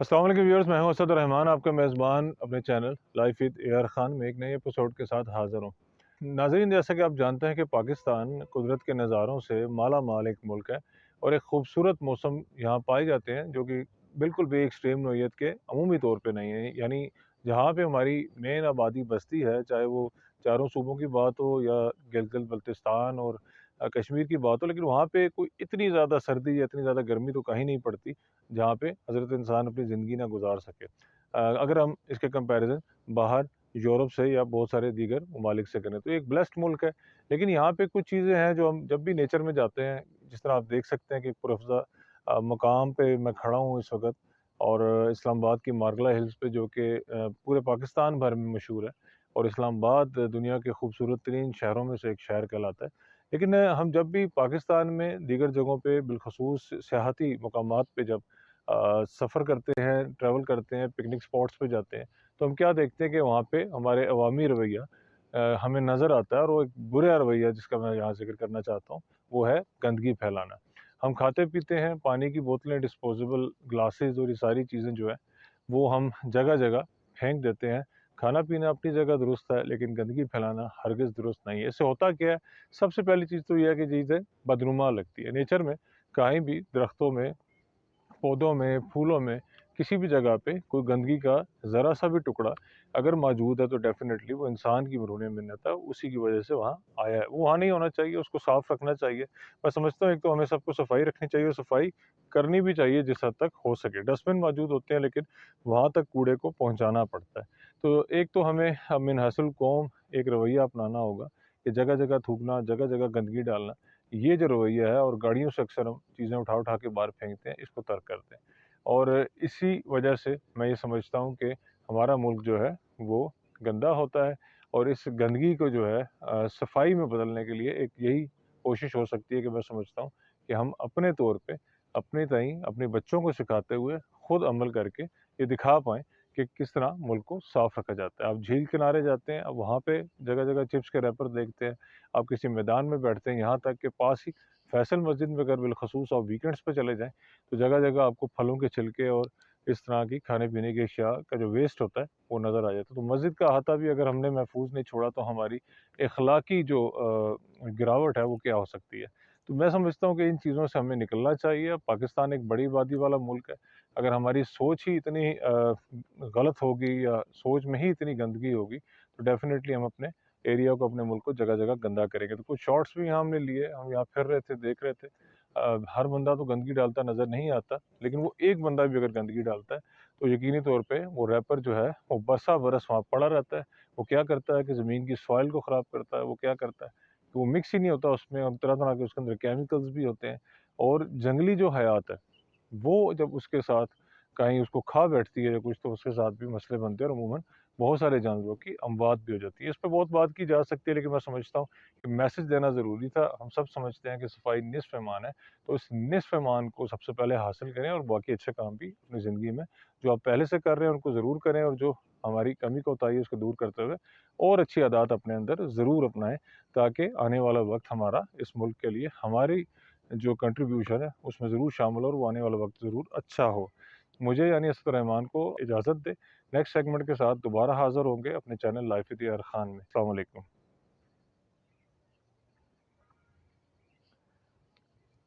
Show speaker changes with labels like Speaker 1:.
Speaker 1: अस्सलाम वालेकुम व्यूअर्स, मैं हूं असद रहमान, आपका मेज़बान अपने channel life with AR Khan में एक नए एपिसोड के साथ हाज़िर हूं। नाज़रीन, जैसा कि आप जानते हैं कि पाकिस्तान कुदरत के नज़ारों से माला माल एक मुल्क है और एक खूबसूरत मौसम यहाँ पाए जाते हैं जो कि बिल्कुल भी एक्सट्रीम नौइयत के अमूमी तौर पे नहीं है। यानी जहाँ पे हमारी मेन आबादी बसती है, चाहे वो चारों सूबों की बात हो या गिलगित बल्तिस्तान और कश्मीर की बात हो, लेकिन वहाँ पे कोई इतनी ज़्यादा सर्दी या इतनी ज़्यादा गर्मी तो कहीं नहीं पड़ती जहाँ पे हज़रत इंसान अपनी ज़िंदगी ना गुजार सके। अगर हम इसके कंपैरिज़न बाहर यूरोप से या बहुत सारे दीगर ममालिक से करें तो एक ब्लेस्ड मुल्क है। लेकिन यहाँ पे कुछ चीज़ें हैं जो हम जब भी नेचर में जाते हैं, जिस तरह आप देख सकते हैं कि पुरअफ़ज़ा मकाम पे मैं खड़ा हूँ इस वक़्त, और इस्लामाबाद की मार्गला हिल्स पे, जो कि पूरे पाकिस्तान भर में मशहूर है, और इस्लामाबाद दुनिया के खूबसूरत तरीन शहरों में से एक शहर कहलाता है। लेकिन हम जब भी पाकिस्तान में दीगर जगहों पे बिलख़ुसूस सियाहती मकामात पे जब सफ़र करते हैं, ट्रैवल करते हैं, पिकनिक स्पॉट्स पे जाते हैं, तो हम क्या देखते हैं कि वहाँ पे हमारे अवामी रवैया हमें नज़र आता है, और वो एक बुरा रवैया जिसका मैं यहाँ ज़िक्र करना चाहता हूँ, वो है गंदगी फैलाना। हम खाते-पीते हैं, पानी की बोतलें, डिस्पोज़ेबल ग्लासेस और ये सारी चीज़ें जो हैं, वो हम जगह-जगह फेंक देते हैं। खाना-पीना अपनी जगह दुरुस्त है, लेकिन गंदगी फैलाना हरगिज़ दुरुस्त नहीं है। इससे होता क्या है? सबसे पहली चीज़ तो ये है कि चीज़ें बदनुमा लगती है। नेचर में कहीं भी दरख्तों में, पौधों में, फूलों में, किसी भी जगह पे कोई गंदगी का ज़रा-सा भी टुकड़ा अगर मौजूद है तो डेफ़िनेटली वो इंसान की मरहून मिन्नत है, उसी की वजह से वहाँ आया है। वो वहाँ नहीं होना चाहिए, उसको साफ़ रखना चाहिए। मैं समझता हूँ एक तो हमें सबको सफाई रखनी चाहिए और सफाई करनी भी चाहिए जिस हद तक हो सके। डस्टबिन मौजूद होते हैं, लेकिन वहाँ तक कूड़े को पहुँचाना पड़ता है। तो एक तो हमें मिन हसल कौम एक रवैया अपनाना होगा कि जगह-जगह थूकना, जगह-जगह गंदगी डालना, ये जो रवैया है, और गाड़ियों से अक्सर हम चीज़ें उठा-उठा के बाहर फेंकते हैं, इसको तर्क कर दें। और इसी वजह से मैं ये समझता हूँ कि हमारा मुल्क जो है वो गंदा होता है, और इस गंदगी को जो है सफाई में बदलने के लिए एक यही कोशिश हो सकती है कि मैं समझता हूँ कि हम अपने तौर पे अपने ताईं अपने बच्चों को सिखाते हुए खुद अमल करके ये दिखा पाएँ कि किस तरह मुल्क को साफ़ रखा जाता है। आप झील किनारे जाते हैं, अब वहाँ पे जगह-जगह चिप्स के रैपर देखते हैं। आप किसी मैदान में बैठते हैं, यहाँ तक कि पास ही फैसल मस्जिद में अगर बिलख़ुसूस आप वीकेंड्स पे चले जाएँ, तो जगह-जगह आपको फलों के छिलके और इस तरह की खाने-पीने की अशिया का जो वेस्ट होता है, वो नज़र आ जाता है। तो मस्जिद का अहाता भी अगर हमने महफूज़ नहीं छोड़ा, तो हमारी अखलाकी जो गिरावट है, वो क्या हो सकती है। तो मैं समझता हूँ कि इन चीज़ों से हमें निकलना चाहिए। पाकिस्तान एक बड़ी आबादी वाला मुल्क है। अगर हमारी सोच ही इतनी गलत होगी या सोच में ही इतनी गंदगी होगी, तो डेफ़िनेटली हम अपने एरिया को, अपने मुल्क को जगह-जगह गंदा करेंगे। तो कुछ शॉट्स भी यहाँ हमने लिए, हम यहाँ फिर रहे थे, देख रहे थे। हर बंदा तो गंदगी डालता नज़र नहीं आता, लेकिन वो एक बंदा भी अगर गंदगी डालता है, तो यकीनी तौर पे वो रैपर जो है, वो बरसा-बरस वहाँ पड़ा रहता है। वो क्या करता है कि ज़मीन की सॉइल को ख़राब करता है, वो क्या करता है कि वो मिक्स ही नहीं होता उसमें, और तरह-तरह के उसके अंदर केमिकल्स भी होते हैं। और जंगली जो हयात है, वो जब उसके साथ कहीं उसको खा बैठती है या कुछ, तो उसके साथ भी मसले बनते हैं, और अमूमन बहुत सारे जानवरों की अमवात भी हो जाती है। इस पे बहुत बात की जा सकती है, लेकिन मैं समझता हूँ कि मैसेज देना ज़रूरी था। हम सब समझते हैं कि सफाई निस्फ़ ईमान है, तो इस निस्फ़ ईमान को सबसे पहले हासिल करें, और बाकी अच्छे काम भी अपनी ज़िंदगी में जो आप पहले से कर रहे हैं उनको ज़रूर करें, और जो हमारी कमी कोताही है उसको दूर करते हुए और अच्छी आदत अपने अंदर ज़रूर अपनाएँ, ताकि आने वाला वक़्त हमारा इस मुल्क के लिए हमारी जो कंट्रीब्यूशन है उसमें ज़रूर शामिल हो, और वो आने वाला वक़्त ज़रूर अच्छा हो। मुझे यानी असद रहमान को इजाज़त दें। नेक्स्ट सेगमेंट के साथ दोबारा हाज़िर होंगे अपने चैनल लाइफ विद यार खान में। अस्सलाम वालेकुम।